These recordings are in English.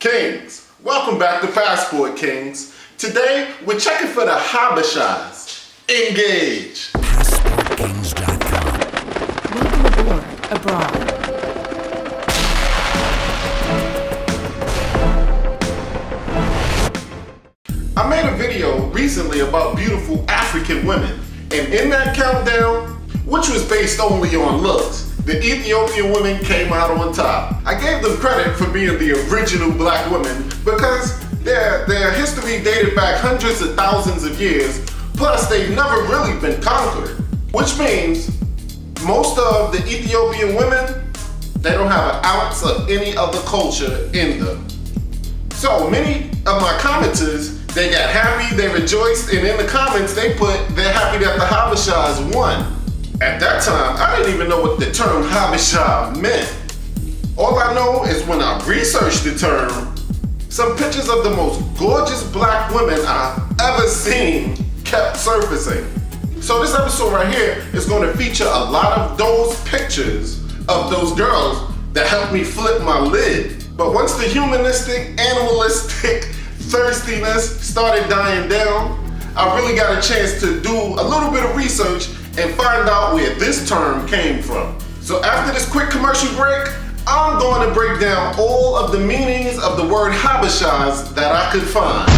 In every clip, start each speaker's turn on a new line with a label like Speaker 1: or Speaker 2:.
Speaker 1: Kings, welcome back to Passport Kings. Today, we're checking for the Habeshas. Engage.
Speaker 2: PassportKings.com.
Speaker 3: Welcome aboard, abroad.
Speaker 1: I made a video recently about beautiful African women, and in that countdown, which was based only on looks, the Ethiopian women came out on top. I gave them credit for being the original black women because their history dated back hundreds of thousands of years, plus they've never really been conquered. Which means most of the Ethiopian women, they don't have an ounce of any other culture in them. So many of my commenters, they got happy, they rejoiced, and in the comments they put they're happy that the Habeshas won. At that time, I didn't even know what the term Habesha meant. All I know is when I researched the term, some pictures of the most gorgeous black women I've ever seen kept surfacing. So this episode right here is going to feature a lot of those pictures of those girls that helped me flip my lid. But once the humanistic, animalistic thirstiness started dying down, I really got a chance to do a little bit of research and find out where this term came from. So after this quick commercial break, I'm going to break down all of the meanings of the word Habeshas that I could find.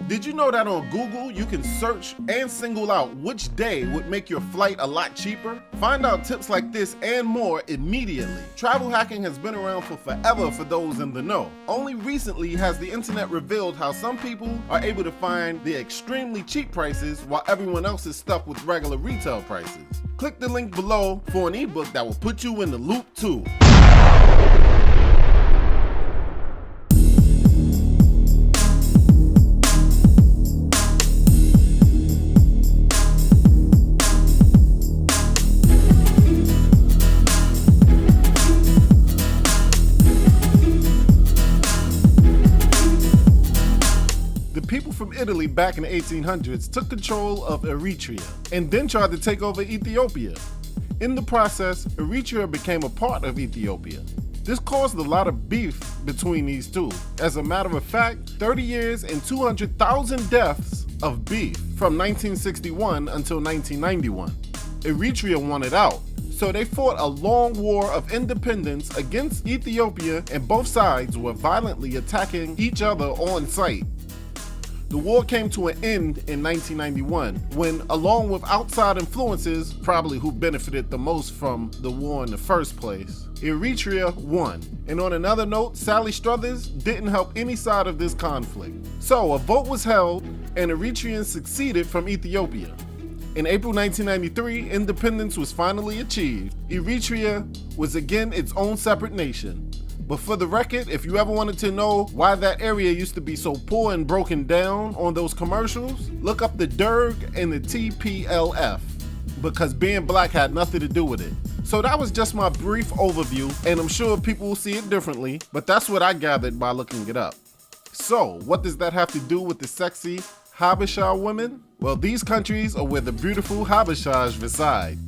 Speaker 1: Did you know that on Google you can search and single out which day would make your flight a lot cheaper? Find out tips like this and more immediately. Travel hacking has been around for forever for those in the know. Only recently has the internet revealed how some people are able to find the extremely cheap prices while everyone else is stuck with regular retail prices. Click the link below for an ebook that will put you in the loop too. People from Italy back in the 1800s took control of Eritrea and then tried to take over Ethiopia. In the process, Eritrea became a part of Ethiopia. This caused a lot of beef between these two. As a matter of fact, 30 years and 200,000 deaths of beef from 1961 until 1991. Eritrea wanted out, so they fought a long war of independence against Ethiopia, and both sides were violently attacking each other on sight. The war came to an end in 1991 when, along with outside influences, probably who benefited the most from the war in the first place, Eritrea won. And on another note, Sally Struthers didn't help any side of this conflict. So a vote was held and Eritreans succeeded from Ethiopia. In April 1993, independence was finally achieved. Eritrea was again its own separate nation. But for the record, if you ever wanted to know why that area used to be so poor and broken down on those commercials, look up the Derg and the TPLF, because being black had nothing to do with it. So that was just my brief overview, and I'm sure people will see it differently, but that's what I gathered by looking it up. So, what does that have to do with the sexy Habesha women? Well, these countries are where the beautiful Habeshas reside.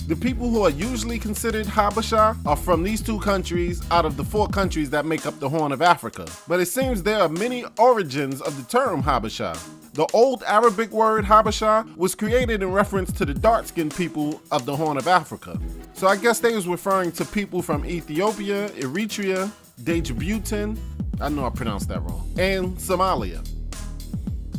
Speaker 1: The people who are usually considered Habesha are from these two countries out of the 4 countries that make up the Horn of Africa. But it seems there are many origins of the term Habesha. The old Arabic word Habesha was created in reference to the dark-skinned people of the Horn of Africa. So I guess they was referring to people from Ethiopia, Eritrea, Djibouti, I know I pronounced that wrong, and Somalia.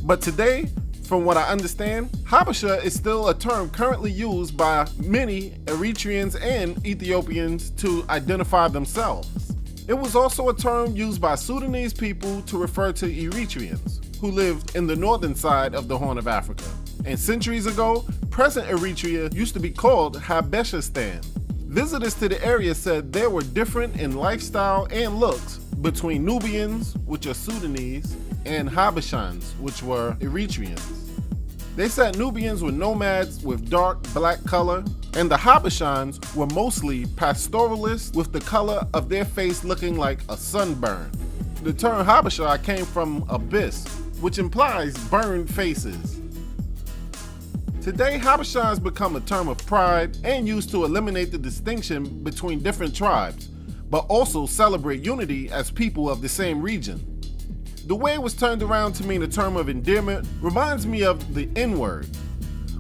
Speaker 1: But today, from what I understand, Habesha is still a term currently used by many Eritreans and Ethiopians to identify themselves. It was also a term used by Sudanese people to refer to Eritreans who lived in the northern side of the Horn of Africa. And centuries ago, present Eritrea used to be called Habeshistan. Visitors to the area said there were different in lifestyle and looks between Nubians, which are Sudanese, and Habeshans, which were Eritreans. They said Nubians were nomads with dark black color, and the Habeshans were mostly pastoralists with the color of their face looking like a sunburn. The term Habesha came from abyss, which implies burned faces. Today, Habesha has become a term of pride and used to eliminate the distinction between different tribes, but also celebrate unity as people of the same region. The way it was turned around to mean a term of endearment reminds me of the N-word.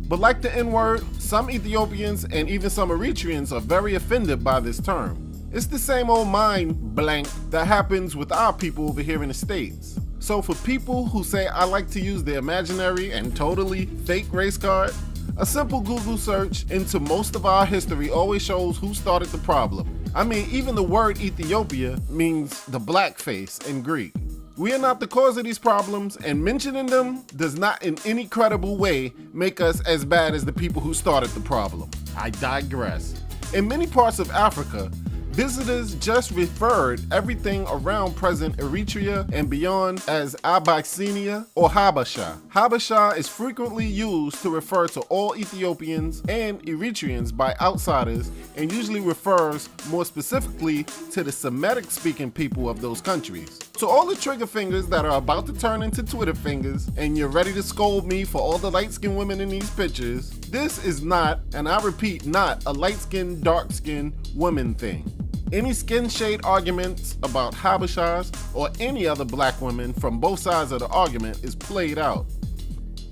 Speaker 1: But like the N-word, some Ethiopians and even some Eritreans are very offended by this term. It's the same old mind blank that happens with our people over here in the States. So for people who say I like to use the imaginary and totally fake race card, a simple Google search into most of our history always shows who started the problem. I mean, even the word Ethiopia means the black face in Greek. We are not the cause of these problems, and mentioning them does not in any credible way make us as bad as the people who started the problem. I digress. In many parts of Africa, visitors just referred everything around present Eritrea and beyond as Abyssinia or Habesha. Habesha is frequently used to refer to all Ethiopians and Eritreans by outsiders and usually refers more specifically to the Semitic-speaking people of those countries. So all the trigger fingers that are about to turn into Twitter fingers and you're ready to scold me for all the light-skinned women in these pictures, this is not, and I repeat, not a light-skinned, dark-skinned woman thing. Any skin shade arguments about Habeshas or any other black women from both sides of the argument is played out.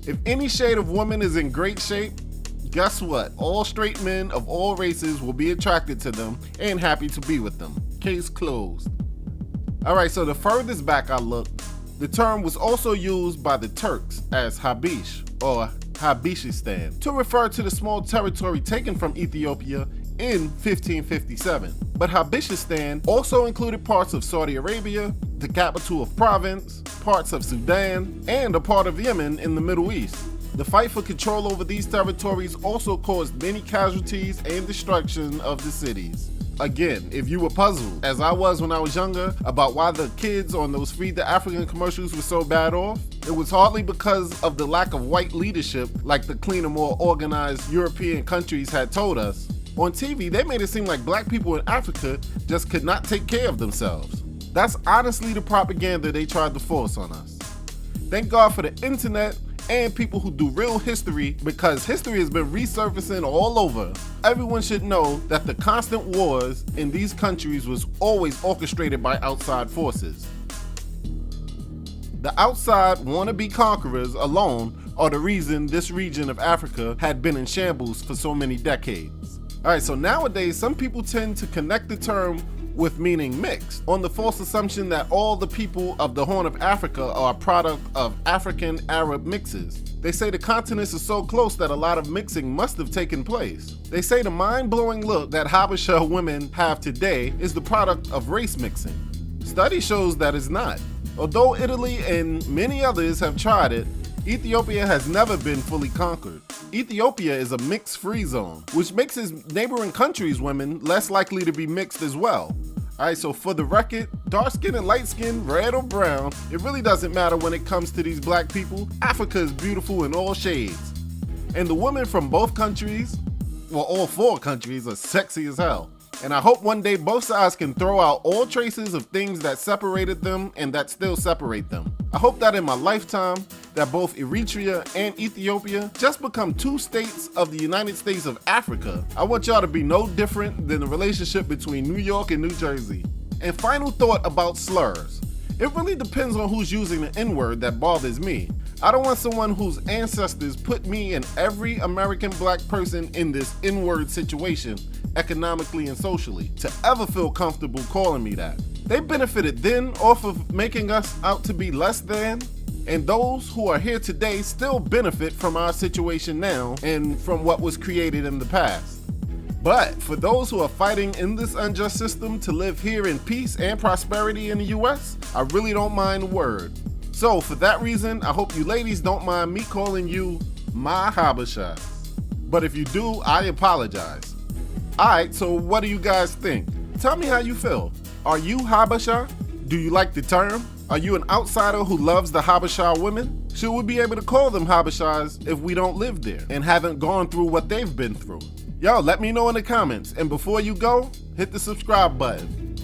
Speaker 1: If any shade of woman is in great shape, guess what? All straight men of all races will be attracted to them and happy to be with them. Case closed. Alright, so the furthest back I looked, the term was also used by the Turks as Habesh or Habeshistan to refer to the small territory taken from Ethiopia in 1557. But Habeshistan also included parts of Saudi Arabia, the capital of province, parts of Sudan, and a part of Yemen in the Middle East. The fight for control over these territories also caused many casualties and destruction of the cities. Again, if you were puzzled, as I was when I was younger, about why the kids on those Feed the African commercials were so bad off, it was hardly because of the lack of white leadership like the cleaner, more organized European countries had told us. On TV, they made it seem like black people in Africa just could not take care of themselves. That's honestly the propaganda they tried to force on us. Thank God for the internet and people who do real history, because history has been resurfacing all over. Everyone should know that the constant wars in these countries was always orchestrated by outside forces. The outside wannabe conquerors alone are the reason this region of Africa had been in shambles for so many decades. Alright, so nowadays some people tend to connect the term with meaning mixed, on the false assumption that all the people of the Horn of Africa are a product of African-Arab mixes. They say the continents are so close that a lot of mixing must have taken place. They say the mind-blowing look that Habesha women have today is the product of race mixing. Study shows that it's not. Although Italy and many others have tried it, Ethiopia has never been fully conquered. Ethiopia is a mix-free zone, which makes its neighboring countries' women less likely to be mixed as well. Alright, so for the record, dark skin and light skin, red or brown, it really doesn't matter when it comes to these black people. Africa is beautiful in all shades. And the women from both countries, well, all four countries, are sexy as hell. And I hope one day both sides can throw out all traces of things that separated them and that still separate them. I hope that in my lifetime, that both Eritrea and Ethiopia just become two states of the United States of Africa. I want y'all to be no different than the relationship between New York and New Jersey. And final thought about slurs. It really depends on who's using the N-word that bothers me. I don't want someone whose ancestors put me and every American black person in this N-word situation, economically and socially, to ever feel comfortable calling me that. They benefited then off of making us out to be less than, and those who are here today still benefit from our situation now and from what was created in the past. But for those who are fighting in this unjust system to live here in peace and prosperity in the US, I really don't mind the word. So for that reason, I hope you ladies don't mind me calling you my Habesha. But if you do, I apologize. Alright, so what do you guys think? Tell me how you feel. Are you Habesha? Do you like the term? Are you an outsider who loves the Habesha women? Should we be able to call them Habeshas if we don't live there and haven't gone through what they've been through? Yo, let me know in the comments. And before you go, hit the subscribe button.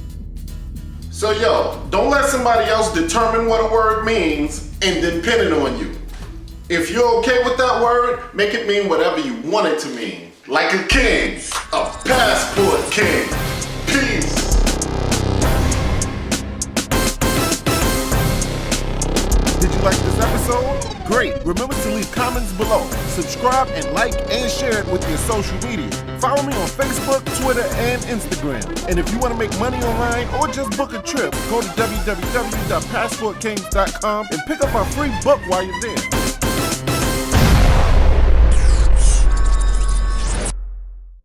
Speaker 1: So yo, don't let somebody else determine what a word means and then pin it on you. If you're okay with that word, make it mean whatever you want it to mean. Like a king, a passport king. Peace. Did you like this episode? Great. Remember to leave comments below. Subscribe and like and share it with your social media. Follow me on Facebook, Twitter, and Instagram. And if you want to make money online or just book a trip, go to www.passportkings.com and pick up our free book while you're there.